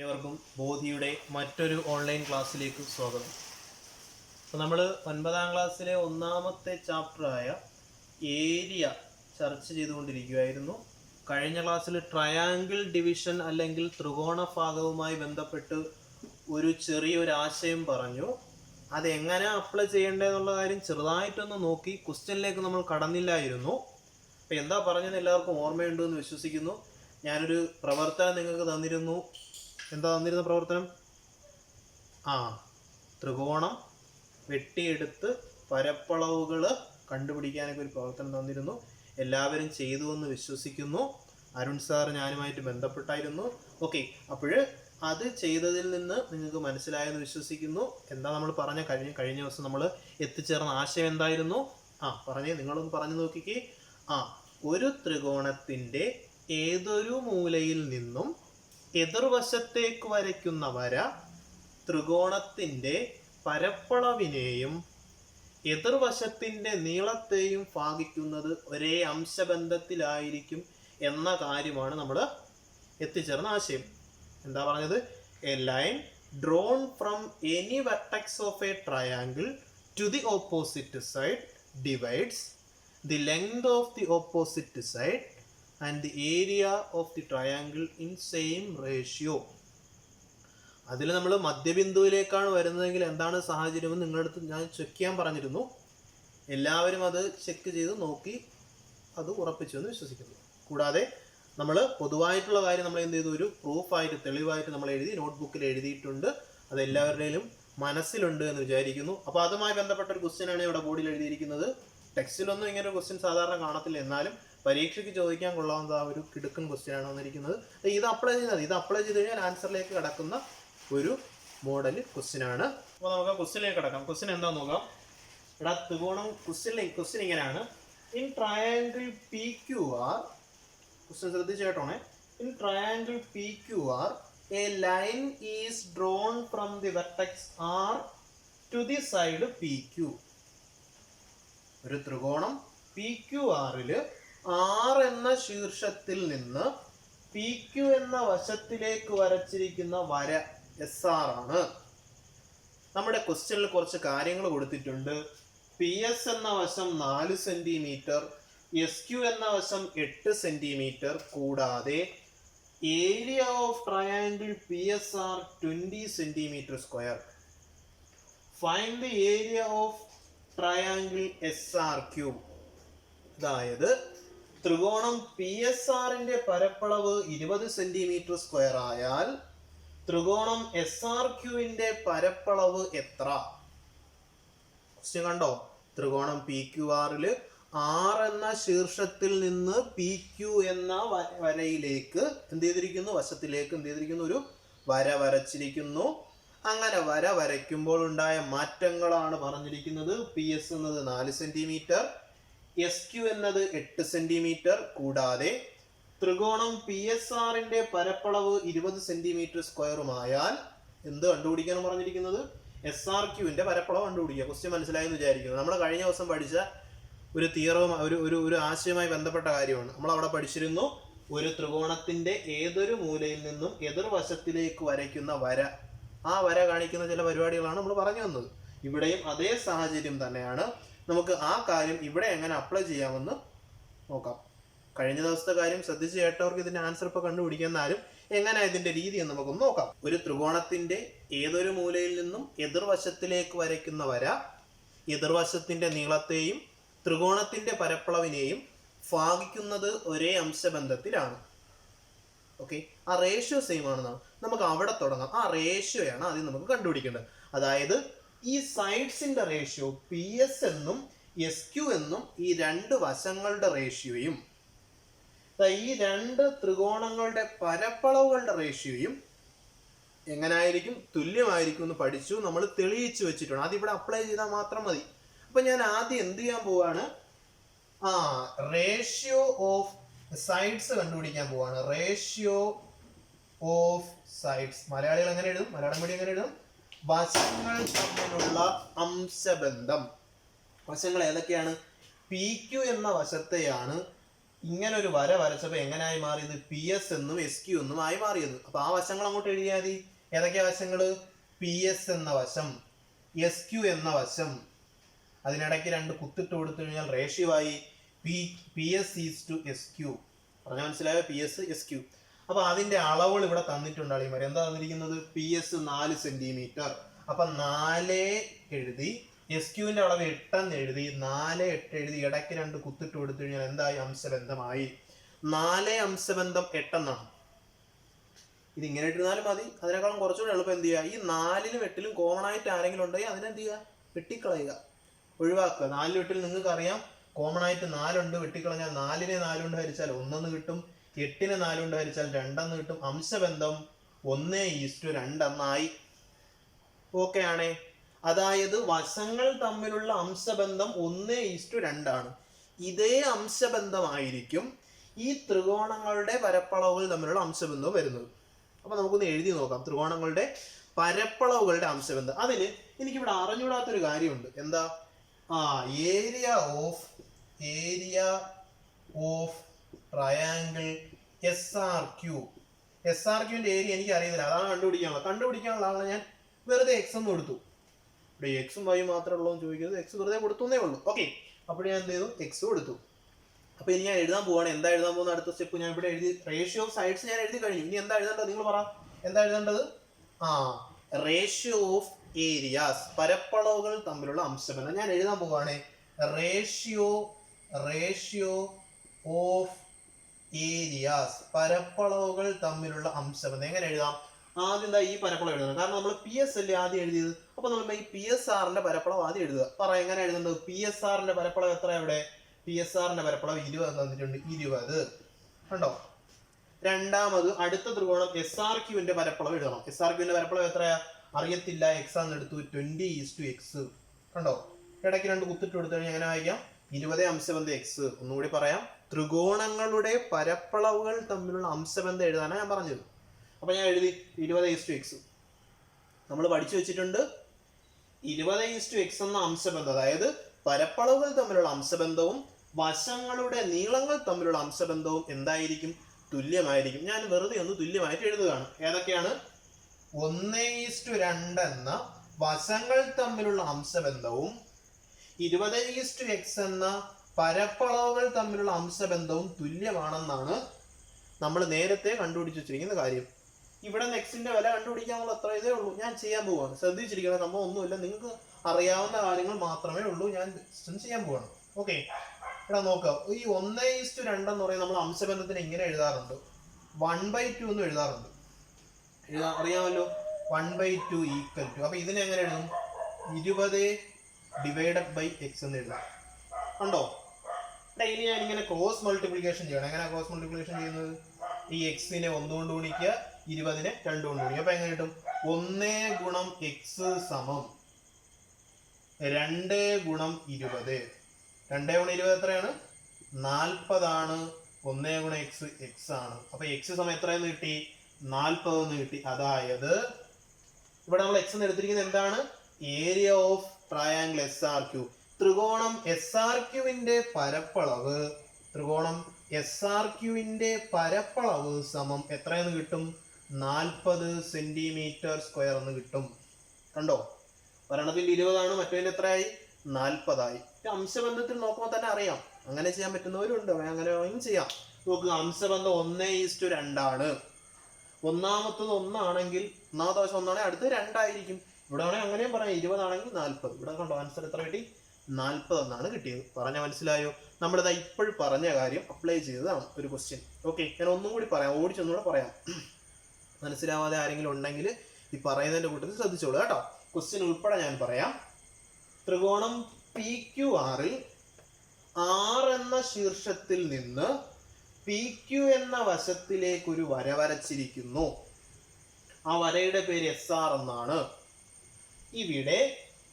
ഏവർക്കും ബോധിയുടെ മറ്റൊരു ഓൺലൈൻ ക്ലാസ്സിലേക്ക് സ്വാഗതം. അപ്പോൾ നമ്മൾ 9ാം ക്ലാസ്സിലെ ഒന്നാമത്തെ ചാപ്റ്ററായ ഏരിയ ചർച്ച ചെയ്തുകൊണ്ടിരിക്കുകയായിരുന്നു. കഴിഞ്ഞ ക്ലാസ്സിൽ ട്രയാങ്കിൾ ഡിവിഷൻ അല്ലെങ്കിൽ ത്രികോണഭാഗവുമായി ബന്ധപ്പെട്ട് ഒരു ചെറിയൊരു ആശയം പറഞ്ഞു. അതെങ്ങനെ അപ്ലൈ ചെയ്യേണ്ടതെന്നുള്ള കാര്യം ചെറുതായിട്ടൊന്ന് നോക്കി. ക്വസ്റ്റ്യനിലേക്ക് നമ്മൾ കടന്നില്ലായിരുന്നു. അപ്പോൾ എന്താ പറഞ്ഞതെന്ന് എല്ലാവർക്കും ഓർമ്മയുണ്ടെന്ന് വിശ്വസിക്കുന്നു. ഞാനൊരു പ്രവർത്തനം നിങ്ങൾക്ക് തന്നിരുന്നു. എന്താ തന്നിരുന്ന പ്രവർത്തനം? ത്രികോണം വെട്ടിയെടുത്ത് പരപ്പളവുകൾ കണ്ടുപിടിക്കാനൊക്കെ ഒരു പ്രവർത്തനം തന്നിരുന്നു. എല്ലാവരും ചെയ്തു എന്ന് വിശ്വസിക്കുന്നു. അരുൺ സാർ ഞാനുമായിട്ട് ബന്ധപ്പെട്ടായിരുന്നു. ഓക്കെ, അപ്പോൾ അത് ചെയ്തതിൽ നിന്ന് നിങ്ങൾക്ക് മനസ്സിലായെന്ന് വിശ്വസിക്കുന്നു. എന്താ നമ്മൾ പറഞ്ഞ കഴിഞ്ഞ ദിവസം നമ്മൾ എത്തിച്ചേർന്ന ആശയം എന്തായിരുന്നു? നിങ്ങളൊന്ന് പറഞ്ഞു നോക്കിക്കേ. ഒരു ത്രികോണത്തിൻ്റെ ഏതൊരു മൂലയിൽ നിന്നും എതിർവശത്തേക്ക് വരയ്ക്കുന്ന വര ത്രികോണത്തിൻ്റെ പരപ്പളവിനെയും എതിർവശത്തിൻ്റെ നീളത്തെയും ഭാഗിക്കുന്നത് ഒരേ അംശബന്ധത്തിലായിരിക്കും എന്ന കാര്യമാണ് നമ്മൾ എത്തിച്ചേർന്ന ആശയം. എന്താ പറഞ്ഞത്? A line drawn from any vertex of a triangle to the opposite side divides the length of the opposite side and the area of the triangle in same ratio. അതിൽ നമ്മൾ മധ്യബിന്ദുവിലേക്കാണ് വരുന്നതെങ്കിൽ എന്താണ് സാഹചര്യമെന്ന് നിങ്ങളുടെ അടുത്ത് ഞാൻ ചെക്ക് ചെയ്യാൻ പറഞ്ഞിരുന്നു. എല്ലാവരും അത് ചെക്ക് ചെയ്ത് നോക്കി അത് ഉറപ്പിച്ചു എന്ന് വിശ്വസിക്കുന്നു. കൂടാതെ നമ്മൾ പൊതുവായിട്ടുള്ള കാര്യം നമ്മൾ എന്ത് ചെയ്തു? ഒരു പ്രൂഫായിട്ട് തെളിവായിട്ട് നമ്മൾ എഴുതി നോട്ട്ബുക്കിൽ എഴുതിയിട്ടുണ്ട്. അത് എല്ലാവരുടെയും മനസ്സിലുണ്ട് എന്ന് വിചാരിക്കുന്നു. അപ്പോൾ അതുമായി ബന്ധപ്പെട്ട ഒരു ക്വസ്റ്റ്യനാണ് ഇവിടെ ബോർഡിൽ എഴുതിയിരിക്കുന്നത്. ടെക്സ്റ്റിലൊന്നും ഇങ്ങനെ ഒരു ക്വസ്റ്റ്യൻ സാധാരണ കാണത്തില്ല, എന്നാലും പരീക്ഷയ്ക്ക് ചോദിക്കാൻ കൊള്ളാവുന്ന ഒരു കിടുക്കൻ ക്വസ്റ്റ്യനാണ് വന്നിരിക്കുന്നത്. ഇത് അപ്ലൈ ചെയ്ത് കഴിഞ്ഞാൽ ആൻസറിലേക്ക് കിടക്കുന്ന ഒരു മോഡൽ ക്വസ്റ്റ്യനാണ്. അപ്പോൾ നമുക്ക് ക്വസ്റ്റ്യനിലേക്ക് കിടക്കാം. ക്വസ്റ്റ്യൻ എന്താണെന്ന് നോക്കാം. ഇവിടെ ത്രികോണം ക്വസ്റ്റ്യൻ ഇങ്ങനെയാണ്. In triangle P Q R, question ശ്രദ്ധിച്ച് കേട്ടോണേ. In triangle P Q R a line is drawn from the vertex R to the side P Q. ഒരു ത്രികോണം പി ക്യു ആറില് ആർ എന്ന ശീർഷത്തിൽ നിന്ന് പി ക്യു എന്ന വശത്തിലേക്ക് വരച്ചിരിക്കുന്ന വര എസ് ആർ ആണ്. നമ്മുടെ ക്വസ്റ്റ്യനിൽ കുറച്ച് കാര്യങ്ങൾ കൊടുത്തിട്ടുണ്ട്. പി എസ് എന്ന വശം 4 സെന്റിമീറ്റർ, എസ് ക്യു എന്ന വശം 8 സെന്റിമീറ്റർ, കൂടാതെ area of triangle P S R 20 centimetre square. Find the area of triangle S R Q. അതായത് ത്രികോണം പി എസ് ആറിന്റെ പരപ്പളവ് 20 സെന്റിമീറ്റർ സ്ക്വയർ ആയാൽ ത്രികോണം എസ് ആർ ക്യൂവിന്റെ പരപ്പളവ് എത്ര? ക്വസ്റ്റ്യൻ കണ്ടോ? ത്രികോണം പി ക്യു ആറിൽ ആർ എന്ന ശീർഷത്തിൽ നിന്ന് പി ക്യു എന്ന വരയിലേക്ക് എന്ത് ചെയ്തിരിക്കുന്നു? വശത്തിലേക്ക് എന്ത് ചെയ്തിരിക്കുന്നു? ഒരു വര വരച്ചിരിക്കുന്നു. അങ്ങനെ വര വരയ്ക്കുമ്പോൾ ഉണ്ടായ മാറ്റങ്ങളാണ് പറഞ്ഞിരിക്കുന്നത്. പി എസ് എന്നത് 4 സെന്റിമീറ്റർ, എസ് ക്യു എന്നത് 8 സെന്റിമീറ്റർ, കൂടാതെ ത്രികോണം പി എസ് ആറിന്റെ പരപ്പളവ് 20 സെന്റിമീറ്റർ സ്ക്വയറുമായാൽ എന്ത് കണ്ടുപിടിക്കാൻ പറഞ്ഞിരിക്കുന്നത്? എസ് ആർ ക്യൂവിന്റെ പരപ്പളവ് കണ്ടുപിടിക്കുക. ക്വസ്റ്റ്യൻ മനസ്സിലായെന്ന് വിചാരിക്കുന്നു. നമ്മൾ കഴിഞ്ഞ ദിവസം പഠിച്ച ഒരു തിയറവും ഒരു ആശയവുമായി ബന്ധപ്പെട്ട കാര്യമാണ്. നമ്മൾ അവിടെ പഠിച്ചിരുന്നു, ഒരു ത്രികോണത്തിന്റെ ഏതൊരു മൂലയിൽ നിന്നും എതിർവശത്തിലേക്ക് വരയ്ക്കുന്ന വര, ആ വര കാണിക്കുന്ന ചില പരിപാടികളാണ് നമ്മൾ പറഞ്ഞു തന്നത്. ഇവിടെയും അതേ സാഹചര്യം തന്നെയാണ്. നമുക്ക് ആ കാര്യം ഇവിടെ എങ്ങനെ അപ്ലൈ ചെയ്യാമെന്ന് നോക്കാം. കഴിഞ്ഞ ദിവസത്തെ കാര്യം ശ്രദ്ധിച്ച് കേട്ടവർക്ക് ഇതിന്റെ ആൻസർ ഇപ്പോൾ കണ്ടുപിടിക്കുന്നാലും എങ്ങനെ ഇതിന്റെ രീതി എന്ന് നമുക്കൊന്ന് നോക്കാം. ഒരു ത്രികോണത്തിന്റെ ഏതൊരു മൂലയിൽ നിന്നും എതിർവശത്തിലേക്ക് വരയ്ക്കുന്ന വര എതിർവശത്തിന്റെ നീളത്തെയും ത്രികോണത്തിന്റെ പരപ്പളവിനെയും ഭാഗിക്കുന്നത് ഒരേ അംശബന്ധത്തിലാണ്. ഓക്കെ, ആ റേഷ്യോ സെയിം ആണെന്നാണ്. നമുക്ക് അവിടെ തുടങ്ങാം. ആ റേഷ്യോയാണ് ആദ്യം നമുക്ക് കണ്ടുപിടിക്കേണ്ടത്. അതായത് ഈ സൈഡ്സിന്റെ റേഷ്യോ പി എസ് എന്നും എസ് ക്യു എന്നും ഈ രണ്ട് വശങ്ങളുടെ റേഷ്യോയും ഈ രണ്ട് ത്രികോണങ്ങളുടെ പരപ്പളവുകളുടെ റേഷ്യോയും എങ്ങനായിരിക്കും? തുല്യമായിരിക്കും എന്ന് പഠിച്ചു. നമ്മൾ തെളിയിച്ചു വെച്ചിട്ടുണ്ട്. അതിവിടെ അപ്ലൈ ചെയ്താൽ മാത്രം മതി. അപ്പൊ ഞാൻ ആദ്യം എന്ത് ചെയ്യാൻ പോവാണ്? റേഷ്യോ ഓഫ് സൈഡ്സ് കണ്ടുപിടിക്കാൻ പോവാണ്. റേഷ്യോ ഓഫ് സൈഡ്സ് മലയാളികൾ എങ്ങനെ എഴുതും? മലയാളം മീഡിയം എങ്ങനെ എഴുതും? വശങ്ങൾ തമ്മിലുള്ള അംശബന്ധം. വശങ്ങൾ ഏതൊക്കെയാണ്? പി ക്യു എന്ന വശത്തെയാണ് ഇങ്ങനെ ഒരു വര വരച്ചപ്പോൾ എങ്ങനെയായി മാറിയത്? പി എസ് എന്നും എസ് ക്യു എന്നും ആയി മാറിയത്. അപ്പൊ ആ വശങ്ങൾ അങ്ങോട്ട് എഴുതിയാൽ മതി. ഏതൊക്കെയാ വശങ്ങള്? പി എസ് എന്ന വശം, എസ് ക്യു എന്ന വശം, അതിനിടയ്ക്ക് രണ്ട് കുത്തിട്ട് കൊടുത്തു കഴിഞ്ഞാൽ റേഷ്യോ ആയി P S is to S Q. പറഞ്ഞ മനസ്സിലായോ? P S S Q. അപ്പൊ അതിന്റെ അളവുകൾ ഇവിടെ തന്നിട്ടുണ്ട് അളിയന്മാർ. എന്താ തന്നിരിക്കുന്നത്? P S 4 centimetre. അപ്പൊ 4 എഴുതി, എസ് ക്യുവിന്റെ അളവ് 8 എന്ന് എഴുതി, 4 8 എഴുതി, ഇടയ്ക്ക് രണ്ട് കുത്തിട്ട് കൊടുത്തു കഴിഞ്ഞാൽ എന്തായി? അംശബന്ധമായി. 4 അംശബന്ധം 8 എന്നാണ്. ഇത് ഇങ്ങനെ ഇട്ടിരുന്നാലും മതി. അതിനേക്കാളും കുറച്ചുകൂടെ എളുപ്പം എന്ത് ചെയ്യുക? ഈ 4ലും 8ലും കോമൺ ആയിട്ട് ആരെങ്കിലും ഉണ്ടെങ്കിൽ അതിനെന്ത് ചെയ്യുക? വെട്ടിക്കളയുക, ഒഴിവാക്കുക. 4 8 നിങ്ങൾക്ക് അറിയാം കോമൺ ആയിട്ട് 4 ഉണ്ട്. വെട്ടിക്കളഞ്ഞാൽ 4നെ 4 കൊണ്ട് ഹരിച്ചാൽ 1 കിട്ടും, 8നെ 4 കൊണ്ട് ഹരിച്ചാൽ 2 കിട്ടും. അംശബന്ധം 1:2 എന്നായി. ഓക്കെ ആണേ? അതായത് വശങ്ങൾ തമ്മിലുള്ള അംശബന്ധം 1:2 ആണ്. ഇതേ അംശബന്ധമായിരിക്കും ഈ ത്രികോണങ്ങളുടെ പരപ്പളവുകൾ തമ്മിലുള്ള അംശബന്ധവും വരുന്നത്. അപ്പൊ നമുക്കൊന്ന് എഴുതി നോക്കാം. ത്രികോണങ്ങളുടെ പരപ്പളവുകളുടെ അംശബന്ധം. അതിന് എനിക്കിവിടെ അറിഞ്ഞൂടാത്തൊരു കാര്യമുണ്ട്. എന്താ? Area of triangle S R Q. S R ക്യൂവിന്റെ ഏരിയ എനിക്ക് അറിയുന്നില്ല, അതാണ് കണ്ടുപിടിക്കാനുള്ള ആളെ ഞാൻ വെറുതെ എക്സ് എന്ന് കൊടുത്തു. ഇവിടെ എക്സും വൈ മാത്രമേ ഉള്ളൂ എന്ന് ചോദിക്കുന്നത്. എക്സ് വെറുതെ കൊടുത്തുന്നേ ഉള്ളൂ. ഓക്കെ, അപ്പോൾ ഞാൻ എന്ത് ചെയ്തു? എക്സ് കൊടുത്തു. അപ്പൊ ഇനി ഞാൻ എഴുതാൻ പോവാണ്. എന്താ എഴുതാൻ പോകുന്ന അടുത്ത സ്റ്റെപ്പ്? ഞാൻ ഇവിടെ എഴുതി, റേഷ്യോ ഓഫ് സൈഡ്സ് ഞാൻ എഴുതി കഴിഞ്ഞു. ഇനി എന്താ എഴുതേണ്ടത്? നിങ്ങൾ പറ, എന്താ എഴുതേണ്ടത്? റേഷ്യോ ഓഫ് ഏരിയാസ്, പരപ്പളവുകൾ തമ്മിലുള്ള അംശബന്ധം ഞാൻ എഴുതാൻ പോവാണ്. റേഷ്യോ ഓഫ് ഏരിയാസ്, പരപ്പളവുകൾ തമ്മിലുള്ള അംശബന്ധം. എങ്ങനെ എഴുതാം? ആദ്യം എന്താ ഈ പരപ്പളവ് എഴുതണം. കാരണം നമ്മൾ പി എസ് അല്ലേ ആദ്യം എഴുതിയത്. അപ്പൊ നമ്മൾ ഈ പി എസ് ആറിന്റെ പരപ്പളവ് ആദ്യം എഴുതുക. പറ, എങ്ങനെ എഴുതുന്നത്? പി എസ് ആറിന്റെ പരപ്പളവ് എത്ര? ഇവിടെ പി എസ് ആറിന്റെ പരപ്പളവ് 20 തന്നിട്ടുണ്ട്. 20 കണ്ടോ? രണ്ടാമത് അടുത്ത ത്രികോണം എസ് ആർ ക്യൂവിന്റെ പരപ്പളവ് എഴുതണം. എസ് ആർ ക്യൂവിന്റെ പരപ്പളവ് എത്രയാ? അറിയത്തില്ല, എക്സ് ആണെന്ന് എടുത്തു. 20:x. കണ്ടോ? ഇടയ്ക്ക് രണ്ട് കുത്തിട്ട് കൊടുത്തു കഴിഞ്ഞാൽ എങ്ങനെ വായിക്കാം? 20 അംശബന്ധം എക്സ്. ഒന്നുകൂടി പറയാം, ത്രികോണങ്ങളുടെ പരപ്പളവുകൾ തമ്മിലുള്ള അംശബന്ധം എഴുതാനാണ് ഞാൻ പറഞ്ഞത്. അപ്പൊ ഞാൻ എഴുതി 20:x. നമ്മൾ പഠിച്ചു വെച്ചിട്ടുണ്ട് 20:x എന്ന അംശബന്ധം, അതായത് പരപ്പളവുകൾ തമ്മിലുള്ള അംശബന്ധവും വശങ്ങളുടെ നീളങ്ങൾ തമ്മിലുള്ള അംശബന്ധവും എന്തായിരിക്കും? തുല്യമായിരിക്കും. ഞാൻ വെറുതെ ഒന്ന് തുല്യമായിട്ട് എഴുതുകയാണ്. ഏതൊക്കെയാണ്? 1:2 എന്ന വശങ്ങൾ തമ്മിലുള്ള അംശബന്ധവും 20:x എന്ന പരപ്പളവുകൾ തമ്മിലുള്ള അംശബന്ധവും തുല്യമാണെന്നാണ് നമ്മൾ നേരത്തെ കണ്ടുപിടിച്ച് വെച്ചിരിക്കുന്ന കാര്യം. ഇവിടെ എക്സിന്റെ വില കണ്ടുപിടിക്കാനുള്ള അത്ര ഇതേ ഉള്ളൂ. ഞാൻ ചെയ്യാൻ പോവാണ്. ശ്രദ്ധിച്ചിരിക്കണം, നമ്മൾ ഒന്നുമില്ല, നിങ്ങൾക്ക് അറിയാവുന്ന കാര്യങ്ങൾ മാത്രമേ ഉള്ളൂ. ഞാൻ ചെയ്യാൻ പോവാണ്. ഓക്കെ, ഇവിടെ നോക്കുക. ഈ 1:2 എന്ന് പറയുന്നത് നമ്മൾ അംശബന്ധത്തിന് ഇങ്ങനെ എഴുതാറുണ്ട്. 1/2 എന്ന് എഴുതാറുണ്ട്. അറിയാമല്ലോ, 1/2 ഈക്വൽ ടു. അപ്പൊ ഇതിനെ എങ്ങനെ എഴുതും? 20/x എന്ന് എഴുതാം. കണ്ടോ? ഇനി ഞാൻ ഇങ്ങനെ ക്രോസ് മൾട്ടിപ്ലിക്കേഷൻ ചെയ്യണം. എങ്ങനെ ക്രോസ് മൾട്ടിപ്ലിക്കേഷൻ ചെയ്യുന്നത്? ഈ എക്സിനെ 1 കൊണ്ട് ഗുണിക്കുക, 20നെ 2 കൊണ്ട് ഗുണിക്കുക. അപ്പൊ എങ്ങനെ കിട്ടും? 1 ഗുണം എക്സ് സമം 2 ഗുണം 20. 2 ഗുണം 20 എത്രയാണ്? 40 ആണ്. 1 ഗുണം എക്സ് എക്സ് ആണ്. അപ്പൊ എക്സ് സമയം എത്രയെന്ന് കിട്ടി? 40 എന്ന് കിട്ടി. അതായത് ഇവിടെ നമ്മൾ എക്സ് എന്ന് എടുത്തിരിക്കുന്നത് എന്താണ്? Area of triangle S R Q. ത്രികോണം എസ് ആർ ക്യൂവിന്റെ പരപ്പളവ്, ത്രികോണം എസ് ആർ ക്യൂവിന്റെ പരപ്പളവ് സമം എത്രയെന്ന് കിട്ടും? 40 സെന്റിമീറ്റർ സ്ക്വയർ എന്ന് കിട്ടും. കണ്ടോ? ഒരെണ്ണത്തിന്റെ 20 ആണ്, മറ്റേതിന്റെ എത്രയായി? 40 ആയി. അംശബന്ധത്തിൽ നോക്കുമ്പോൾ തന്നെ അറിയാം. അങ്ങനെ ചെയ്യാൻ പറ്റുന്നവരുണ്ട്, അങ്ങനെ ചെയ്യാം. നോക്കുക, അംശബന്ധം 1:2 ആണ്. ഒന്നാമത്തത് 1 ആണെങ്കിൽ, ഒന്നാമത്തെ വശം 1 ആണെങ്കിൽ അടുത്ത് 2 ആയിരിക്കും. ഇവിടെ ആണെങ്കിൽ അങ്ങനെയും പറയാം. 20 ആണെങ്കിൽ 40. ഇവിടെ കണ്ടോ, ആൻസർ എത്ര കിട്ടി? 40 എന്നാണ് കിട്ടിയത്. പറഞ്ഞ മനസ്സിലായോ? നമ്മളിതാ ഇപ്പോഴും പറഞ്ഞ കാര്യം അപ്ലൈ ചെയ്തതാണ് ഒരു ക്വസ്റ്റ്യൻ. ഓക്കെ, ഞാൻ ഒന്നും കൂടി പറയാം, ഓടിച്ചൊന്നുകൂടെ പറയാം. മനസ്സിലാവാതെ ആരെങ്കിലും ഉണ്ടെങ്കിൽ ഈ പറയുന്നതിന്റെ കൂട്ടത്തിൽ ശ്രദ്ധിച്ചോളൂ കേട്ടോ. ക്വസ്റ്റ്യൻ ഉൾപ്പെടെ ഞാൻ പറയാം. ത്രികോണം പി ക്യു ആറിൽ ആർ എന്ന ശീർഷത്തിൽ നിന്ന് പി ക്യു എന്ന വശത്തിലേക്ക് ഒരു വര വരച്ചിരിക്കുന്നു. ആ വരയുടെ പേര് എസ് ആർ എന്നാണ്. ഇവിടെ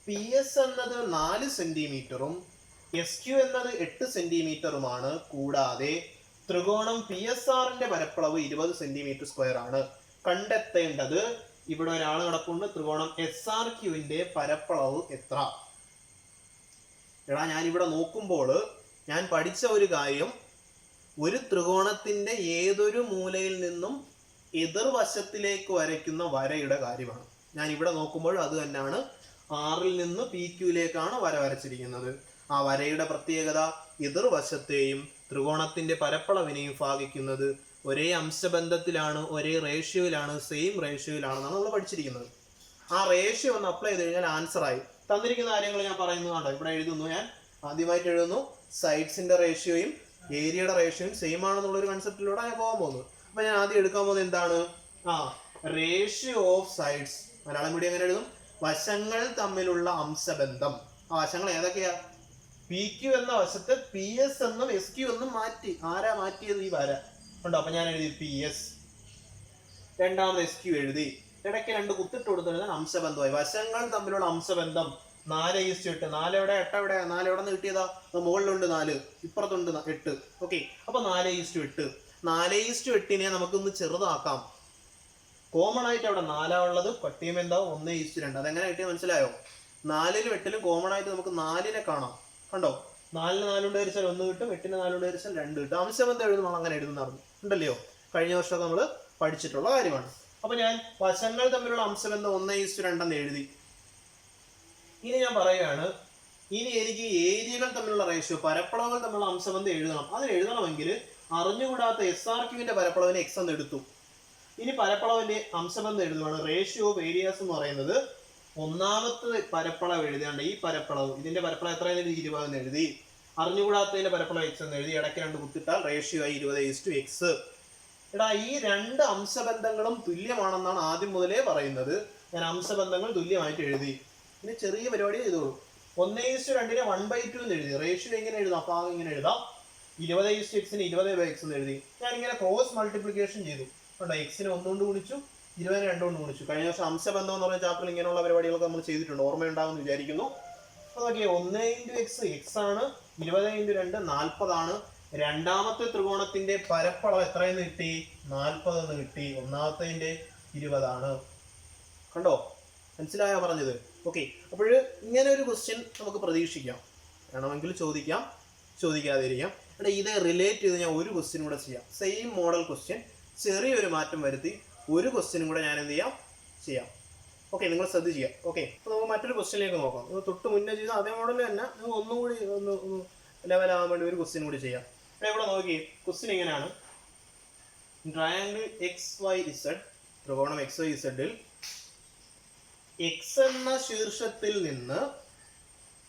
പി എസ് എന്നത് 4 സെന്റിമീറ്ററും എസ് ക്യു എന്നത് 8 സെന്റിമീറ്ററുമാണ്. കൂടാതെ ത്രികോണം പി എസ് ആറിന്റെ പരപ്പളവ് 20 സെന്റിമീറ്റർ സ്ക്വയർ ആണ്. കണ്ടെത്തേണ്ടത്, ഇവിടെ ഒരാൾ കിടപ്പുണ്ട്, ത്രികോണം എസ് ആർ ക്യുവിന്റെ പരപ്പളവ് എത്ര? എടാ, ഞാനിവിടെ നോക്കുമ്പോൾ ഞാൻ പഠിച്ച ഒരു കാര്യം ഒരു ത്രികോണത്തിന്റെ ഏതൊരു മൂലയിൽ നിന്നും എതിർവശത്തിലേക്ക് വരയ്ക്കുന്ന വരയുടെ കാര്യമാണ്. ഞാൻ ഇവിടെ നോക്കുമ്പോൾ അത് തന്നെയാണ്. ആറിൽ നിന്ന് പി ക്യൂയിലേക്കാണ് വര വരച്ചിരിക്കുന്നത്. ആ വരയുടെ പ്രത്യേകത എതിർവശത്തെയും ത്രികോണത്തിന്റെ പരപ്പളവിനെയും ഭാഗിക്കുന്നത് ഒരേ അംശബന്ധത്തിലാണ്, ഒരേ റേഷ്യോയിലാണ്, സെയിം റേഷ്യോയിലാണെന്നാണ് നമ്മൾ പഠിച്ചിരിക്കുന്നത്. ആ റേഷ്യോ ഒന്ന് അപ്ലൈ ചെയ്ത് കഴിഞ്ഞാൽ ആൻസർ ആയി. തന്നിരിക്കുന്ന കാര്യങ്ങൾ ഞാൻ പറയുന്നതാണോ ഇവിടെ എഴുതുന്നു. ഞാൻ ആദ്യമായിട്ട് എഴുതുന്നു സൈഡ്സിന്റെ റേഷ്യോയും ഏരിയയുടെ റേഷ്യോയും സെയിം ആണെന്നുള്ളൊരു കൺസെപ്റ്റിലൂടെ ഞാൻ പോകാൻ പോകുന്നു. അപ്പൊ ഞാൻ ആദ്യം എടുക്കാൻ പോകുന്നത് എന്താണ്? Ratio of sides. Malayalam medium എങ്ങനെ എഴുതും? വശങ്ങൾ തമ്മിലുള്ള അംശബന്ധം. ആ വശങ്ങൾ ഏതൊക്കെയാ? പി ക്യു എന്ന വശത്തെ പി എസ് എന്നും എസ് ക്യു എന്നും മാറ്റി. ആരാ മാറ്റിയത്? ഈ വര ഉണ്ടോ? അപ്പൊ ഞാൻ എഴുതി പി എസ്, രണ്ടാമത് എസ് ക്യു എഴുതി, ഇടയ്ക്ക് രണ്ട് കുത്തിട്ട് കൊടുത്തെഴുതാൻ അംശബന്ധമായി. വശങ്ങൾ തമ്മിലുള്ള അംശബന്ധം 4:8. 4 എവിടെ? 8 എവിടെ? 4 എവിടെ നിന്ന് കിട്ടിയതാ? മുകളിലുണ്ട് 4, ഇപ്പുറത്തുണ്ട് 8. ഓക്കെ, അപ്പൊ 4:8. 4:8 നമുക്കൊന്ന് ചെറുതാക്കാം. കോമൺ ആയിട്ട് അവിടെ 4 ഉള്ളത്, പട്ടിയും എന്താവും? 1:2. അതെങ്ങനെ കിട്ടിയ മനസ്സിലായോ? 4ലും 8ലും കോമൺ ആയിട്ട് നമുക്ക് 4നെ കാണാം. കണ്ടോ? 4ന് 4 കൊണ്ട് ഹരിച്ചാൽ 1 കിട്ടും, 8ന് 4 കൊണ്ട് ഹരിച്ചാൽ 2 കിട്ടും. അംശബന്ധം എഴുതുമ്പോൾ അങ്ങനെ എഴുതുന്നതാണ് ഉണ്ടല്ലോ. കഴിഞ്ഞ വർഷമൊക്കെ നമ്മൾ പഠിച്ചിട്ടുള്ള കാര്യമാണ്. അപ്പൊ ഞാൻ വശങ്ങൾ തമ്മിലുള്ള അംശബന്ധം 1:2 എഴുതി. ഇനി ഞാൻ പറയുകയാണ്, ഇനി എനിക്ക് ഏരിയകൾ തമ്മിലുള്ള റേഷ്യോ, പരപ്പളവുകൾ തമ്മിലുള്ള അംശബന്ധം എഴുതണം. അതിന് എഴുതണമെങ്കിൽ അറിഞ്ഞുകൂടാത്ത എസ് ആർ ക്യൂവിന്റെ പരപ്പളവിനെ എക്സ് എന്ന് എടുത്തു. ഇനി പരപ്പളവിന്റെ അംശബന്ധം എഴുതുകയാണ്. റേഷ്യോ ഓഫ് ഏരിയാസ് എന്ന് പറയുന്നത് ഒന്നാമത്തെ പരപ്പളവ് എഴുതിയാണ്ട് ഈ പരപ്പളവ്, ഇതിന്റെ പരപ്പളവ് എത്രയെന്ന് എഴുതി? 20 എന്ന് എഴുതി. അറിഞ്ഞുകൂടാത്തതിന്റെ പരപ്പളവ് എക്സ് എന്ന് എഴുതി. ഇടയ്ക്ക് 2 കുത്തിട്ടാൽ റേഷ്യോ ആയി 20:x. എടാ, ഈ രണ്ട് അംശബന്ധങ്ങളും തുല്യമാണെന്നാണ് ആദ്യം മുതലേ പറയുന്നത്. ഞാൻ അംശബന്ധങ്ങൾ തുല്യമായിട്ട് എഴുതി. ഇനി ചെറിയ പരിപാടി ചെയ്തോളൂ. 1:2 1/2 എന്ന് എഴുതി. റേഷ്യോ എങ്ങനെ എഴുതാം? ഭാഗം ഇങ്ങനെ എഴുതാം. 20:x 20/x എന്ന് എഴുതി. ഞാൻ ഇങ്ങനെ ക്രോസ് മൾട്ടിപ്ലിക്കേഷൻ ചെയ്തു. കണ്ടോ? എക്സിനെ 1 കൊണ്ട് ഗുണിച്ചു, 20നെ 2 കൊണ്ട് ഗുണിച്ചു. കഴിഞ്ഞ വർഷം അംശബന്ധം എന്ന് പറഞ്ഞ ചാപ്റ്ററിൽ ഇങ്ങനെയുള്ള പരിപാടികളൊക്കെ നമ്മൾ ചെയ്തിട്ടുണ്ട്. ഓർമ്മയുണ്ടാകുമെന്ന് വിചാരിക്കുന്നു. അപ്പൊ നോക്കിയേ, 1x എക്സ് ആണ്, 20x 2 40 ആണ്. രണ്ടാമത്തെ ത്രികോണത്തിന്റെ പരപ്പളവ് എത്രയെന്ന് കിട്ടി? 40 എന്ന് കിട്ടി. ഒന്നാമത്തെ 20 ആണ്. കണ്ടോ? മനസ്സിലായോ പറഞ്ഞത്? ഓക്കെ, അപ്പോൾ ഇങ്ങനെ ഒരു ക്വസ്റ്റ്യൻ നമുക്ക് പ്രതീക്ഷിക്കാം. വേണമെങ്കിൽ ചോദിക്കാം, ചോദിക്കാതിരിക്കാം. എടാ, ഇതേ റിലേറ്റ് ചെയ്ത് ഞാൻ ഒരു ക്വസ്റ്റ്യൻ കൂടെ ചെയ്യാം. സെയിം മോഡൽ ക്വസ്റ്റ്യൻ, ചെറിയൊരു മാറ്റം വരുത്തി ഒരു ക്വസ്റ്റ്യനും കൂടെ ഞാൻ എന്ത് ചെയ്യാം. ഓക്കെ, നിങ്ങൾ ശ്രദ്ധിക്കുക. ഓക്കെ, അപ്പോൾ നമുക്ക് മറ്റൊരു ക്വസ്റ്റ്യനിലേക്ക് നോക്കാം. നിങ്ങൾ തൊട്ട് മുന്നേ ചെയ്ത അതേ മോഡൽ തന്നെ നിങ്ങൾ ഒന്നുകൂടി ഒന്ന് ലെവലാകാൻ വേണ്ടി ഒരു ക്വസ്റ്റ്യൻ കൂടി ചെയ്യാം. ഇവിടെ നോക്കി, ക്വസ്റ്റ്യൻ ഇങ്ങനെയാണ്. ട്രയാങ്കിൾ XYZ, ത്രികോണം XYZ ൽ എക്സ് എന്ന ശീർഷത്തിൽ നിന്ന്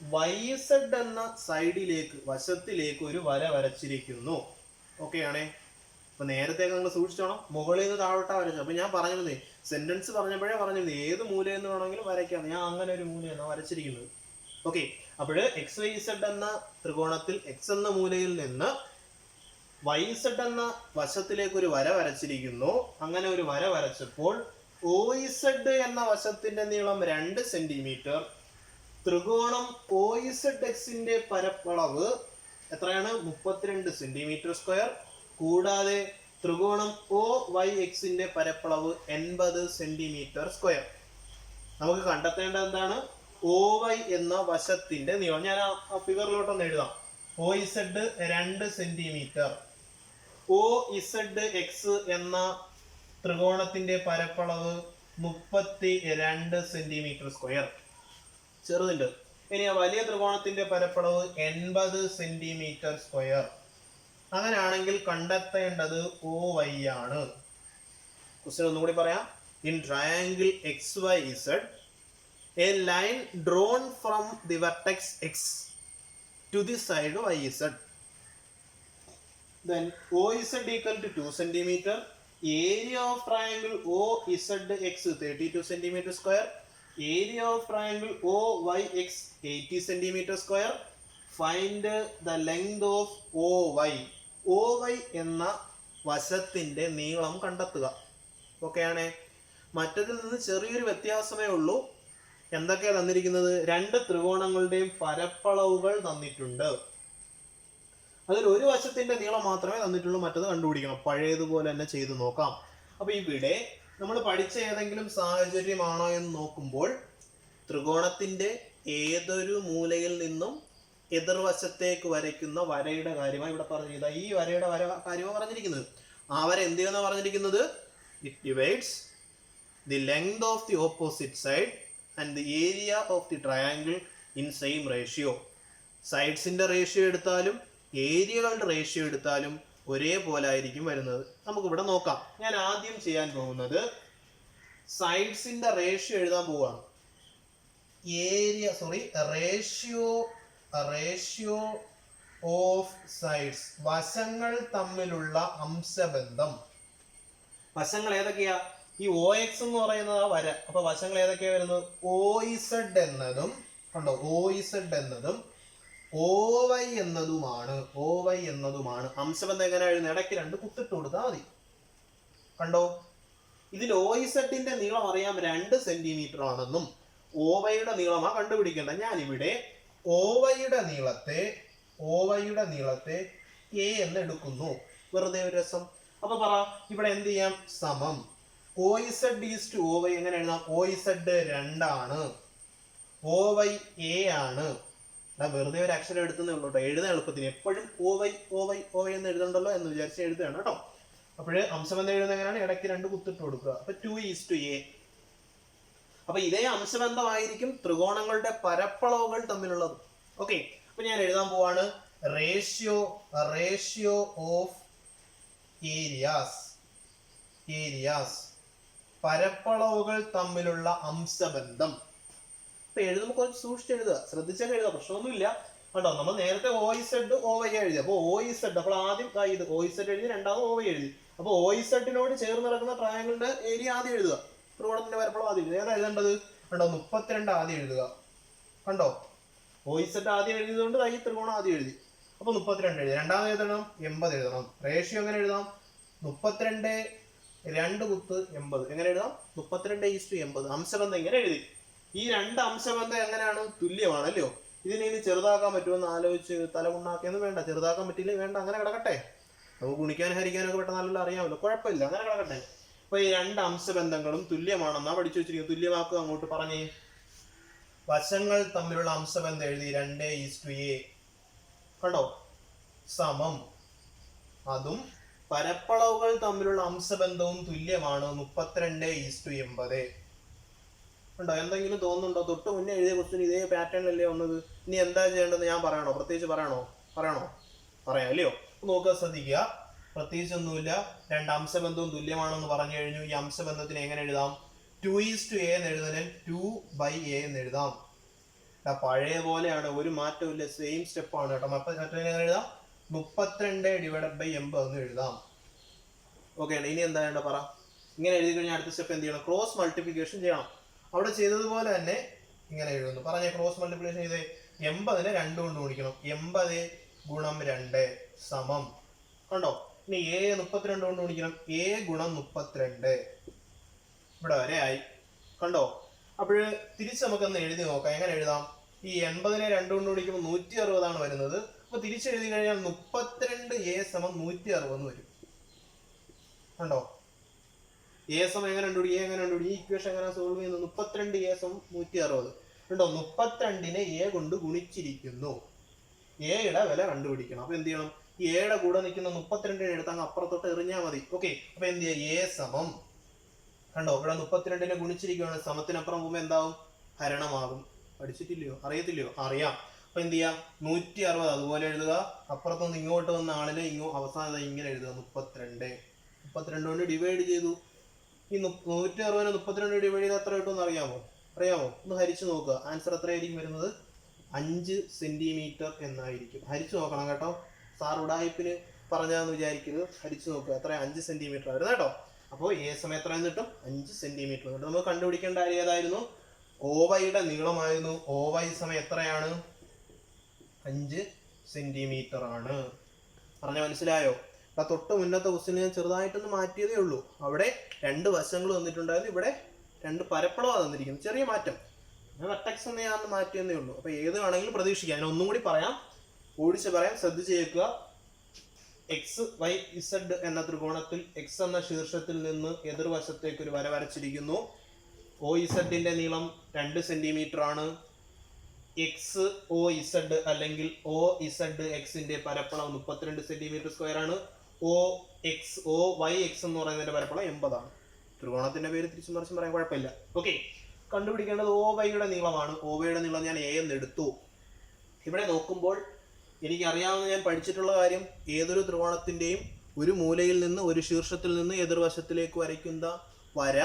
YZ എന്ന സൈഡിലേക്ക്, വശത്തിലേക്ക് ഒരു വര വരച്ചിരിക്കുന്നു. ഓക്കെ ആണേ? അപ്പൊ നേരത്തെ നിങ്ങൾ സൂക്ഷിച്ചോണം, മുകളിൽ നിന്ന് താഴോട്ടാ വരച്ചത്. അപ്പൊ ഞാൻ പറഞ്ഞിരുന്നേ, സെന്റൻസ് പറഞ്ഞപ്പോഴേ പറഞ്ഞിരുന്നു ഏത് മൂലയെന്ന് വേണമെങ്കിലും വരയ്ക്കാം. ഞാൻ അങ്ങനെ ഒരു മൂലയാണ് വരച്ചിരിക്കുന്നത്. ഓക്കെ, അപ്പോൾ XYZ എന്ന ത്രികോണത്തിൽ എക്സ് എന്ന മൂലയിൽ നിന്ന് YZ എന്ന വശത്തിലേക്ക് ഒരു വര വരച്ചിരിക്കുന്നു. അങ്ങനെ ഒരു വര വരച്ചപ്പോൾ OZ എന്ന വശത്തിന്റെ നീളം 2 സെന്റിമീറ്റർ. ത്രികോണം OZXന്റെ പരപ്പളവ് എത്രയാണ്? 32 സെന്റിമീറ്റർ സ്ക്വയർ. കൂടാതെ ത്രികോണം OYXന്റെ പരപ്പളവ് 80 സെന്റിമീറ്റർ സ്ക്വയർ. നമുക്ക് കണ്ടെത്തേണ്ടത് എന്താണ്? OY എന്ന വശത്തിന്റെ നീളം. ഞാൻ ആ ഫിഗറിലോട്ടൊന്ന് എഴുതാം. OZ 2 centimetre. OZX എന്ന ത്രികോണത്തിന്റെ പരപ്പളവ് 32 സെന്റിമീറ്റർ സ്ക്വയർ. ചെറുതുണ്ട്. ഇനി ആ വലിയ ത്രികോണത്തിന്റെ പരപ്പളവ് 80 സെന്റിമീറ്റർ സ്ക്വയർ. അങ്ങനെയാണെങ്കിൽ കണ്ടെത്തേണ്ടത് OY ആണ്. ക്വസ്റ്റ്യൻ ഒന്നുകൂടി പറയാം. In triangle XYZ, a line drawn from the vertex X to the side YZ, then OZ equal to 2 centimeter. Area of triangle OZX 32 centimeter square. Area of triangle OYX 80 centimeter square. Find the length of OY. OY എന്ന വശത്തിന്റെ നീളം കണ്ടെത്തുക. Okay ആണേ? മറ്റതിൽ നിന്ന് ചെറിയൊരു വ്യത്യാസമേ ഉള്ളൂ. എന്തൊക്കെയാണ് തന്നിരിക്കുന്നത്? 2 ത്രികോണങ്ങളുടെയും പരപ്പളവുകൾ തന്നിട്ടുണ്ട്. അതിൽ ഒരു വശത്തിന്റെ നീളം മാത്രമേ തന്നിട്ടുള്ളൂ, മറ്റത് കണ്ടുപിടിക്കണം. പഴയതുപോലെ തന്നെ ചെയ്തു നോക്കാം. അപ്പൊ ഇവിടെ നമ്മൾ പഠിച്ച ഏതെങ്കിലും സാഹചര്യമാണോ എന്ന് നോക്കുമ്പോൾ ത്രികോണത്തിന്റെ ഏതൊരു മൂലയിൽ നിന്നും എതിർവശത്തേക്ക് വരയ്ക്കുന്ന വരയുടെ കാര്യമാണ് ഇവിടെ പറഞ്ഞിരിക്കുന്നത്. ഈ വരയുടെ കാര്യമാണ് പറഞ്ഞിരിക്കുന്നത്. ആ വര എന്ത് ചെയ്യുന്ന പറഞ്ഞിരിക്കുന്നത്? It divides the length of the opposite side and the area of the triangle in same ratio. സൈഡ്സിന്റെ റേഷ്യോ എടുത്താലും ഏരിയകളുടെ റേഷ്യോ എടുത്താലും ഒരേപോലെ ആയിരിക്കും വരുന്നത്. നമുക്കിവിടെ നോക്കാം. ഞാൻ ആദ്യം ചെയ്യാൻ പോകുന്നത് സൈഡ്സിന്റെ റേഷ്യോ എഴുതാൻ പോവാണ്. റേഷ്യോ ഓഫ് സൈഡ്സ്, വശങ്ങൾ തമ്മിലുള്ള അംശബന്ധം. വശങ്ങൾ ഏതൊക്കെയാ? ഈ OX എന്ന് പറയുന്നത് ആ വര. അപ്പൊ വശങ്ങൾ ഏതൊക്കെയാ വരുന്നത്? OZ എന്നതും കണ്ടോ, OZ എന്നതും OY എന്നതുമാണ്. അംശബന്ധം എങ്ങനെ എഴുതുന്നത്? ഇടയ്ക്ക് 2 കുത്തിട്ട് കൊടുത്താൽ മതി. കണ്ടോ, ഇതിൽ OZന്റെ നീളം അറിയാം 2 സെന്റിമീറ്റർ ആണെന്നും OYയുടെ നീളമാണ് കണ്ടുപിടിക്കേണ്ടത്. ഞാനിവിടെ OYയുടെ നീളത്തെ A എന്ന് എടുക്കുന്നു, വെറുതെ ഒരു രസം. അപ്പൊ പറ, ഇവിടെ എന്ത് ചെയ്യാം? സമം OZ ഈസ് ടു OY എങ്ങനെ എഴുതാം? OZ 2 ആണ്, OY A ആണ്. വെറുതെ ഒരു അക്ഷരം എടുത്തേ ഉള്ളൂ കേട്ടോ, എഴുതാൻ എളുപ്പത്തിന്. എപ്പോഴും OY എന്ന് എഴുതണ്ടല്ലോ എന്ന് വിചാരിച്ച് എഴുതുകയാണ് കേട്ടോ. അപ്പോഴ് അംശബന്ധം എഴുതുന്നത് എങ്ങനെയാണ്? ഇടയ്ക്ക് 2 കുത്തിട്ട് കൊടുക്കുക. അപ്പൊ 2:A. അപ്പൊ ഇതേ അംശബന്ധമായിരിക്കും ത്രികോണങ്ങളുടെ പരപ്പളവുകൾ തമ്മിലുള്ളത്. ഓക്കെ, അപ്പൊ ഞാൻ എഴുതാൻ പോവാണ് റേഷ്യോ ഓഫ് ഏരിയാസ്, പരപ്പളവുകൾ തമ്മിലുള്ള അംശബന്ധം. അപ്പൊ എഴുതുമ്പോൾ കുറച്ച് സൂക്ഷിച്ച് എഴുതുക, ശ്രദ്ധിച്ചൊക്കെ എഴുതുക, പ്രശ്നമൊന്നുമില്ല കേട്ടോ. നമ്മൾ നേരത്തെ OZ OY എഴുതി. അപ്പോൾ OZ, അപ്പോൾ ആദ്യം ഇത് OZ എഴുതി, രണ്ടാമത് OY എഴുതി. അപ്പൊ OZ-നോട് ചേർന്ന് നടക്കുന്ന ട്രയാങ്കിളിന്റെ ഏരിയ ആദ്യം എഴുതുക, ത്രികോണത്തിന്റെ പരപ്പളവ് ആദ്യം എഴുതുക. ഏതാ എഴുതേണ്ടത്? കണ്ടോ, 32 ആദ്യം എഴുതുക. കണ്ടോ, OZ ആദ്യം എഴുതിയതുകൊണ്ട് ഈ ത്രികോണം ആദ്യം എഴുതി. അപ്പൊ 32 എഴുതി. രണ്ടാമത് എഴുതണം 80 എഴുതണം. റേഷ്യോ എങ്ങനെ എഴുതാം? 32 2 കുത്ത് 80. എങ്ങനെ എഴുതാം? 32:80. അംശബന്ധം ഇങ്ങനെ എഴുതി. ഈ 2 അംശബന്ധം എങ്ങനെയാണ്? തുല്യമാണല്ലോ. ഇതിനെ ഇനി ചെറുതാക്കാൻ പറ്റുമെന്ന് ആലോചിച്ച് തലമുണ്ടാക്കിയൊന്നും വേണ്ട. ചെറുതാക്കാൻ പറ്റില്ല, വേണ്ട, അങ്ങനെ കിടക്കട്ടെ. നമുക്ക് ഗുണിക്കാനും ഹരിക്കാനൊക്കെ പെട്ടെന്ന് നല്ല അറിയാമല്ലോ, കുഴപ്പമില്ല, അങ്ങനെ കിടക്കട്ടെ. അപ്പൊ ഈ 2 അംശബന്ധങ്ങളും തുല്യമാണെന്നാ പഠിച്ചു വെച്ചിരിക്കുന്നത്. തുല്യമാക്കുക, അങ്ങോട്ട് പറഞ്ഞേ. വശങ്ങൾ തമ്മിലുള്ള അംശബന്ധം എഴുതി 2:A. കണ്ടോ, സമം അതും പരപ്പളവുകൾ തമ്മിലുള്ള അംശബന്ധവും തുല്യമാണ് 32:80. ഉണ്ടോ? എന്തെങ്കിലും തോന്നുന്നുണ്ടോ? തൊട്ട് മുന്നേ എഴുതിയ ക്വസ്റ്റ്യൻ ഇതേ പാറ്റേണിലല്ലേ വന്നത്. ഇനി എന്താ ചെയ്യേണ്ടത് ഞാൻ പറയണോ? പ്രത്യേകിച്ച് പറയണോ? പറയാം അല്ലയോ? നോക്കുക, ശ്രദ്ധിക്കുക. പ്രത്യേകിച്ചൊന്നുമില്ല. 2 അംശബന്ധവും തുല്യമാണെന്ന് പറഞ്ഞു കഴിഞ്ഞു. ഈ അംശബന്ധത്തിന് എങ്ങനെ എഴുതാം? 2:A എന്ന് എഴുതുന്നതിന് 2/A എന്ന് എഴുതാം. പഴയ പോലെയാണ്, ഒരു മാറ്റവും ഇല്ല, സെയിം സ്റ്റെപ്പാണ് കേട്ടോ. മറ്റേ എഴുതാം 32/80 എന്ന് എഴുതാം. ഓക്കെ, ഇനി എന്താ വേണ്ട പറ. ഇങ്ങനെ എഴുതി കഴിഞ്ഞാൽ അടുത്ത സ്റ്റെപ്പ് എന്ത് ചെയ്യണം? ക്രോസ് മൾട്ടിപ്ലിക്കേഷൻ ചെയ്യണം. അവിടെ ചെയ്തതുപോലെ തന്നെ ഇങ്ങനെ എഴുതുന്നു. പറഞ്ഞ ക്രോസ് മൾട്ടിപ്ലിക്കേഷൻ ചെയ്ത് 80-നെ 2 കൊണ്ട് ഗുണിക്കണം. 80 ഗുണം 2 സമം. കണ്ടോ, ഇനി A 32 കൊണ്ട് ഗുണിക്കണം. A ഗുണം 32. ഇവിടെ വരെ ആയി. കണ്ടോ, അപ്പോഴ് തിരിച്ച് നമുക്കൊന്ന് എഴുതി നോക്കാം. എങ്ങനെ എഴുതാം? ഈ 80-നെ 2 കൊണ്ട് ഗുണിക്കുമ്പോൾ 160 ആണ് വരുന്നത്. അപ്പൊ തിരിച്ചെഴുതി കഴിഞ്ഞാൽ 32A സമം 160 വരും. കണ്ടോ, A സമം എങ്ങനെ കണ്ടുപിടി? എങ്ങനെ കണ്ടുപിടി? ഈ ഇക്വേഷൻ എങ്ങനെ സോൾവ് ചെയ്യുന്നത്? 32A സമം 160. കണ്ടോ, 32-നെ A കൊണ്ട് ഗുണിച്ചിരിക്കുന്നു. Aയുടെ വില കണ്ടുപിടിക്കണം. അപ്പൊ എന്ത് ചെയ്യണം? Aയുടെ കൂടെ നിൽക്കുന്ന 32-നെ എടുത്ത് അങ്ങ് അപ്പുറത്തോട്ട് എറിഞ്ഞാൽ മതി. ഓക്കെ, അപ്പൊ എന്ത് ചെയ്യാം? A സമം, കണ്ടോ, ഇവിടെ 32-നെ ഗുണിച്ചിരിക്കുകയാണ്. സമത്തിനപ്പുറം പോകുമ്പോൾ എന്താവും? ഹരണമാകും. പഠിച്ചിട്ടില്ലയോ? അറിയത്തില്ലയോ? അറിയാം. അപ്പൊ എന്ത് ചെയ്യാം? 160 അതുപോലെ എഴുതുക. അപ്പുറത്തുനിന്ന് ഇങ്ങോട്ട് വന്ന ആളിനെ അവസാനം ഇങ്ങനെ എഴുതുക. 32 കൊണ്ട് ഡിവൈഡ് ചെയ്തു. ഈ 160-നെ 32 ഡിവൈഡ് ചെയ്ത് എത്ര കിട്ടുമെന്ന് അറിയാമോ? ഒന്ന് ഹരിച്ചു നോക്കുക. ആൻസർ എത്രയായിരിക്കും വരുന്നത്? 5 സെന്റിമീറ്റർ എന്നായിരിക്കും. ഹരിച്ചു നോക്കണം കേട്ടോ. സാർ ഉടായ്പിന് പറഞ്ഞാന്ന് വിചാരിക്കരുത്. ഹരിച്ചു നോക്കുക. എത്ര? 5 സെന്റിമീറ്റർ ആയിരുന്നു കേട്ടോ. അപ്പോൾ A സമയം എത്രയെന്ന് കിട്ടും? 5 സെന്റിമീറ്റർ കിട്ടും. നമുക്ക് കണ്ടുപിടിക്കേണ്ട കാര്യം ഏതായിരുന്നു? OYയുടെ നീളമായിരുന്നു. OY സമയം എത്രയാണ്? 5 സെന്റിമീറ്റർ ആണ്. പറഞ്ഞ മനസ്സിലായോ? തൊട്ട് മുന്നത്തെ ക്വസ്റ്റ്യൻ ഞാൻ ചെറുതായിട്ടൊന്ന് മാറ്റിയതേ ഉള്ളൂ. അവിടെ 2 വശങ്ങൾ തന്നിട്ടുണ്ടായിരുന്നു, ഇവിടെ 2 പരപ്പളവാണ് തന്നിരിക്കുന്നത്. ചെറിയ മാറ്റം. വെർട്ടെക്സ് ഒന്ന് ഞാൻ മാറ്റിയെന്നേ ഉള്ളൂ. അപ്പൊ ഏത് വേണമെങ്കിലും പ്രതീക്ഷിക്കാം. ഞാൻ ഒന്നും കൂടി പറയാം, ഓടിച്ച് പറയാം, ശ്രദ്ധിച്ച് കേൾക്കുക. XYZ എന്ന ത്രികോണത്തിൽ X എന്ന ശീർഷത്തിൽ നിന്ന് എതിർവശത്തേക്ക് ഒരു വര വരച്ചിരിക്കുന്നു. OZ-ന്റെ നീളം 2 സെന്റിമീറ്റർ ആണ്. എക്സ് ഒ ഇസഡ് അല്ലെങ്കിൽ ഒ ഇസഡ് എക്സിന്റെ പരപ്പളവ് 32 സെന്റിമീറ്റർ സ്ക്വയർ ആണ്. O X O Y X എന്ന് പറയുന്നതിന്റെ പരപ്പളവ് 80 ആണ്. ത്രികോണത്തിന്റെ പേര് തിരിച്ചു മറിച്ചും പറയാൻ കുഴപ്പമില്ല. ഓക്കെ, കണ്ടുപിടിക്കേണ്ടത് ഒ വൈയുടെ നീളമാണ്. ഒ വൈയുടെ നീളം ഞാൻ എ എന്ന് എടുത്തു. ഇവിടെ നോക്കുമ്പോൾ എനിക്കറിയാവുന്ന, ഞാൻ പഠിച്ചിട്ടുള്ള കാര്യം, ഏതൊരു ത്രികോണത്തിന്റെയും ഒരു മൂലയിൽ നിന്ന് ഒരു ശീർഷത്തിൽ നിന്ന് എതിർവശത്തിലേക്ക് വരയ്ക്കുന്ന വര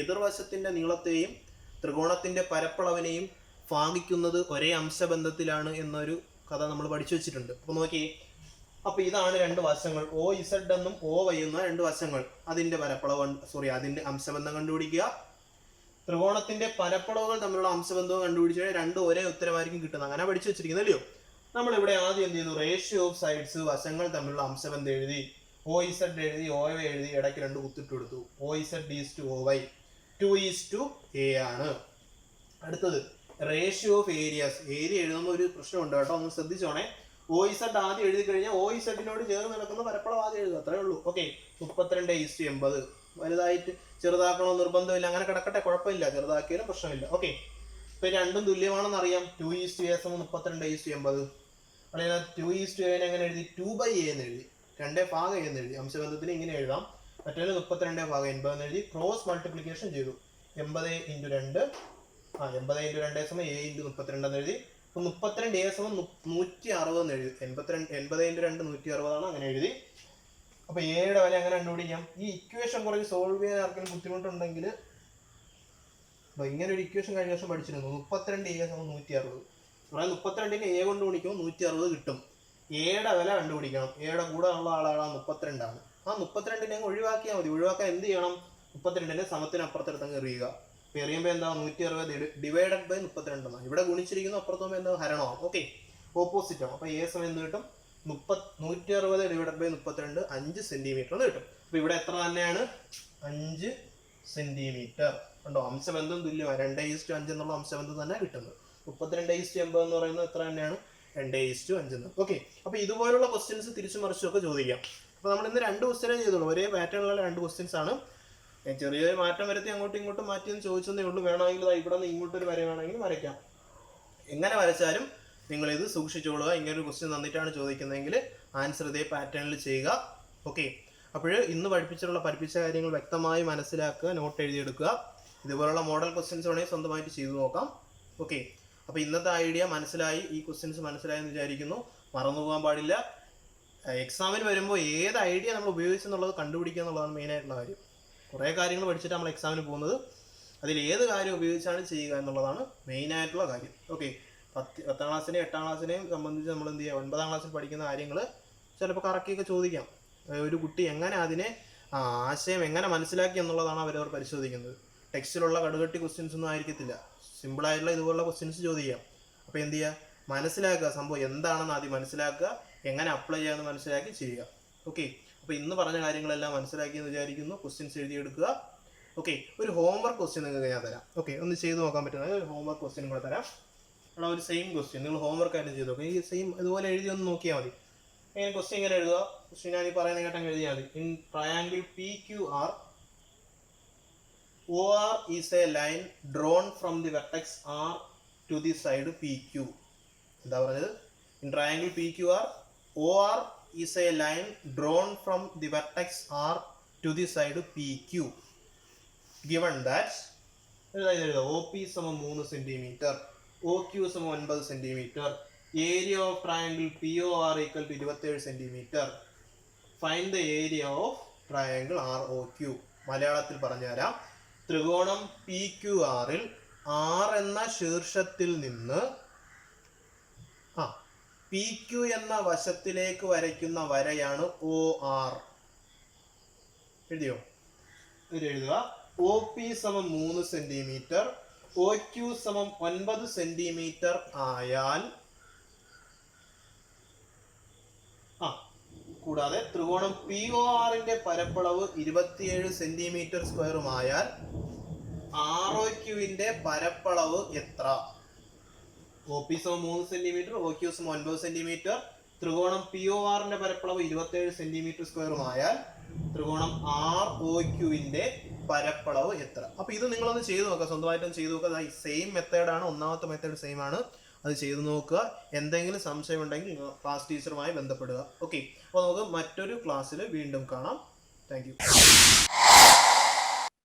എതിർവശത്തിന്റെ നീളത്തെയും ത്രികോണത്തിന്റെ പരപ്പളവിനെയും ഭാഗിക്കുന്നത് ഒരേ അംശബന്ധത്തിലാണ് എന്നൊരു കഥ നമ്മൾ പഠിച്ചു വെച്ചിട്ടുണ്ട്. അപ്പൊ നോക്കി, അപ്പൊ ഇതാണ് രണ്ട് വശങ്ങൾ, ഒ ഇസഡ് എന്നും ഒ വൈ എന്ന രണ്ട് വശങ്ങൾ. അതിന്റെ അതിന്റെ അംശബന്ധം കണ്ടുപിടിക്കുക. ത്രികോണത്തിന്റെ പരപ്പളവുകൾ തമ്മിലുള്ള അംശബന്ധവും കണ്ടുപിടിച്ചു കഴിഞ്ഞാൽ രണ്ടും ഒരേ ഉത്തരമായിരിക്കും കിട്ടുന്നത്. അങ്ങനെ പഠിച്ചു വെച്ചിരിക്കുന്നത് അല്ലയോ. നമ്മളിവിടെ ആദ്യം എന്ത് ചെയ്തു, റേഷ്യോ ഓഫ് സൈഡ്സ്, വശങ്ങൾ തമ്മിലുള്ള അംശബന്ധം എഴുതി. ഒ ഇസഡ് എഴുതി, ഒ വൈ എഴുതി, ഇടയ്ക്ക് രണ്ട് കുത്തിട്ട് കൊടുത്തു. O Z is to O Y 2:a ആണ്. അടുത്തത് റേഷ്യോ ഓഫ് ഏരിയാസ്. ഏരിയ എഴുതുന്ന ഒരു പ്രശ്നമുണ്ട് കേട്ടോ, ഒന്ന് ശ്രദ്ധിച്ചോണേ. ഒ ഇസഡ് ആദ്യം എഴുതി കഴിഞ്ഞാൽ ഒ ഇസഡിനോട് ചേർന്ന് നടക്കുന്ന പരപ്പളവ് ആദ്യം എഴുതുക, അത്രേ ഉള്ളൂ. ഓക്കെ, 32:80. വലുതായിട്ട് ചെറുതാക്കണോ നിർബന്ധമില്ല, അങ്ങനെ കിടക്കട്ടെ, കുഴപ്പമില്ല, ചെറുതാക്കിയാലും പ്രശ്നമില്ല. ഓക്കെ, ഇപ്പൊ രണ്ടും തുല്യമാണെന്ന് അറിയാം. 2:a 32:80. അല്ലെങ്കിൽ 2:a എങ്ങനെ എഴുതി, 2/a എന്ന് എഴുതി, 2/a എന്ന് എഴുതി. അംശബന്ധത്തിന് ഇങ്ങനെ എഴുതാം. മറ്റേ 32/80 എന്ന് എഴുതി. ക്രോസ് മൾട്ടിപ്ലിക്കേഷൻ ചെയ്തു. 80 × 2 80 × 2 a × 32 എന്ന് എഴുതി. 32a 160 എന്ന് എഴുതി. 80 × 2 160 ആണ്, അങ്ങനെ എഴുതി. അപ്പൊ എയുടെ വില എങ്ങനെ കണ്ടുപിടിക്കാം? ഈ ഇക്വേഷൻ കുറച്ച് സോൾവ് ചെയ്യാൻ ആർക്കെങ്കിലും ബുദ്ധിമുട്ടുണ്ടെങ്കിൽ ഇങ്ങനെ ഒരു ഇക്വേഷൻ കഴിഞ്ഞ വർഷം പഠിച്ചിരുന്നു. 32a 160. 32നെ എ കൊണ്ട് ഗുണിക്കുമ്പോൾ 160 കിട്ടും. എയുടെ വില കണ്ടുപിടിക്കണം. എയുടെ കൂടെ ഉള്ള ആളാണ് 32 ആണ്. ആ 32നെ ഒഴിവാക്കിയാൽ മതി. ഒഴിവാക്കാൻ എന്ത് ചെയ്യണം? 32നെ സമത്തിനപ്പുറത്തെടുത്തങ്ങ് എറിയുക. എറിയുമ്പോൾ എന്താ, 160 ഡിവൈഡഡ് ബൈ 32 എന്നാണ്. ഇവിടെ ഗുണിച്ചിരിക്കുന്നു, അപ്പുറത്തുമ്പോൾ എന്താ, ഹരണമാണ്. ഓക്കെ, ഓപ്പോസിറ്റ് ആണ്. അപ്പൊ എ സമയം എന്ത് കിട്ടും? 160 ഡിവൈഡഡ് ബൈ 32 5 സെന്റിമീറ്റർ എന്ന് കിട്ടും. അപ്പൊ ഇവിടെ എത്ര തന്നെയാണ്? 5 സെന്റിമീറ്റർ. കണ്ടോ, അംശബന്ധം തുല്യമാണ്. 2:5 എന്നുള്ള അംശബന്ധം തന്നെ കിട്ടുന്നത്. 32:80 എന്ന് പറയുന്നത് എത്ര തന്നെയാണ്? 2:5 എന്ന്. ഓക്കെ, അപ്പൊ ഇതുപോലുള്ള ക്വസ്റ്റ്യൻസ് തിരിച്ചു മറിച്ചൊക്കെ ചോദിക്കാം. അപ്പൊ നമ്മൾ ഇന്ന് 2 ക്വസ്റ്റ്യനേ ചെയ്തോളൂ. ഒരേ പാറ്റേണിലുള്ള 2 ക്വസ്റ്റ്യൻസ് ആണ്. ചെറിയൊരു മാറ്റം വരുത്തി അങ്ങോട്ടും ഇങ്ങോട്ടും മാറ്റിയെന്ന് ചോദിച്ചതേ ഉള്ളൂ. വേണമെങ്കിൽ ഇവിടെ നിന്ന് ഇങ്ങോട്ടൊരു വര വേണമെങ്കിൽ വരയ്ക്കാം. എങ്ങനെ വരച്ചാലും നിങ്ങൾ ഇത് സൂക്ഷിച്ചോളുക. ഇങ്ങനൊരു ക്വസ്റ്റ്യൻ തന്നിട്ടാണ് ചോദിക്കുന്നതെങ്കിൽ ആൻസർ ഇതേ പാറ്റേണിൽ ചെയ്യുക. ഓക്കെ, അപ്പോൾ ഇന്ന് പഠിപ്പിച്ച കാര്യങ്ങൾ വ്യക്തമായി മനസ്സിലാക്കുക, നോട്ട് എഴുതിയെടുക്കുക. ഇതുപോലുള്ള മോഡൽ ക്വസ്റ്റ്യൻസ് വേണമെങ്കിൽ സ്വന്തമായിട്ട് ചെയ്തു നോക്കാം. ഓക്കെ, അപ്പോൾ ഇന്നത്തെ ഐഡിയ മനസ്സിലായി, ഈ ക്വസ്റ്റ്യൻസ് മനസ്സിലായെന്ന് വിചാരിക്കുന്നു. മറന്നുപോകാൻ പാടില്ല. എക്സാമിന് വരുമ്പോൾ ഏത് ഐഡിയ നമ്മൾ ഉപയോഗിച്ചെന്നുള്ളത് കണ്ടുപിടിക്കുക എന്നുള്ളതാണ് മെയിനായിട്ടുള്ള കാര്യം. കുറേ കാര്യങ്ങൾ പഠിച്ചിട്ട് നമ്മൾ എക്സാമിന് പോകുന്നത്, അതിൽ ഏത് കാര്യം ഉപയോഗിച്ചാണ് ചെയ്യുക എന്നുള്ളതാണ് മെയിനായിട്ടുള്ള കാര്യം. ഓക്കെ, 10ാം ക്ലാസ്സിനെയും 8ാം ക്ലാസ്സിനെയും സംബന്ധിച്ച് നമ്മൾ എന്ത് ചെയ്യുക, 9ാം ക്ലാസ്സിൽ പഠിക്കുന്ന കാര്യങ്ങൾ ചിലപ്പോൾ കറക്കിയൊക്കെ ചോദിക്കാം. ഒരു കുട്ടി എങ്ങനെ അതിനെ ആശയം എങ്ങനെ മനസ്സിലാക്കി എന്നുള്ളതാണ് അവരവർ പരിശോധിക്കുന്നത്. ടെക്സ്റ്റിലുള്ള കടുകട്ടി ക്വസ്റ്റ്യൻസ് ഒന്നും ആയിരിക്കത്തില്ല. സിമ്പിളായിട്ടുള്ള ഇതുപോലുള്ള ക്വസ്റ്റ്യൻസ് ചോദിക്കാം. അപ്പോൾ എന്ത് ചെയ്യുക, മനസ്സിലാക്കുക, സംഭവം എന്താണെന്ന് ആദ്യം മനസ്സിലാക്കുക, എങ്ങനെ അപ്ലൈ ചെയ്യാമെന്ന് മനസ്സിലാക്കി ചെയ്യുക. ഓക്കെ, അപ്പോൾ ഇന്ന് പറഞ്ഞ കാര്യങ്ങളെല്ലാം മനസ്സിലാക്കിയെന്ന് വിചാരിക്കുന്നു. ക്വസ്റ്റ്യൻസ് എഴുതിയെടുക്കുക. ഓക്കെ, ഒരു ഹോംവർക്ക് ക്വസ്റ്റ്യൻ നിങ്ങൾക്ക് ഞാൻ തരാം. ഓക്കെ, ഒന്ന് ചെയ്ത് നോക്കാൻ പറ്റുന്നത് ഒരു ഹോംവർക്ക് ക്വസ്റ്റ്യൻ കൂടെ തരാം. അവിടെ ഒരു സെയിം ക്വസ്റ്റ്യൻ നിങ്ങൾ ഹോംവർക്ക് ആയിട്ട് ചെയ്ത് നോക്കുക. ഈ സെയിം ഇതുപോലെ എഴുതി ഒന്ന് നോക്കിയാൽ മതി. ഇങ്ങനെ ക്വസ്റ്റ്യൻ ഇങ്ങനെ എഴുതുക. ക്വസ്റ്റ്യൻ ഞാൻ ഈ പറയുന്ന കേട്ടങ്ങ് എഴുതിയാൽ മതി. In triangle PQR, OR is a line drawn from the vertex R to the side PQ. എന്താ പറഞ്ഞത്? In triangle PQR, OR is a line drawn from the vertex R to the side PQ. Given that OP 3 cm, OQ 9 cm, area of triangle POR equal to 27 cm. Find the area of triangle ROQ. മലയാളത്തിൽ പറഞ്ഞുതരാം. ത്രികോണം PQRൽ R എന്ന ശീർഷത്തിൽ നിന്ന് PQ എന്ന വശത്തിലേക്ക് വരയ്ക്കുന്ന വരയാണ് OR. എഴുതിയോ? എഴുതുക. OP 3 cm, OQ 9 cm ആയാൽ, കൂടാതെ ത്രികോണം PORന്റെ പരപ്പളവ് 27 സെന്റിമീറ്റർ സ്ക്വയറുമായാൽ ROQന്റെ പരപ്പളവ് എത്ര? OP 3 centimetre, OQ 9 centimetre. ത്രികോണം PORന്റെ പരപ്പളവ് 27 സെന്റിമീറ്റർ സ്ക്വയറുമായാൽ ത്രികോണം ROQന്റെ പരപ്പളവ് എത്ര. അപ്പോൾ ഇത് നിങ്ങളൊന്ന് ചെയ്ത് നോക്കുക, സ്വന്തമായിട്ടും ചെയ്ത് നോക്കുക. സെയിം മെത്തേഡാണ്, ഒന്നാമത്തെ മെത്തേഡ് സെയിം ആണ്, അത് ചെയ്ത് നോക്കുക. എന്തെങ്കിലും സംശയം ഉണ്ടെങ്കിൽ ക്ലാസ് ടീച്ചറുമായി ബന്ധപ്പെടുക. ഓക്കെ, അപ്പോൾ നമുക്ക് മറ്റൊരു ക്ലാസ്സിൽ വീണ്ടും കാണാം. Thank you.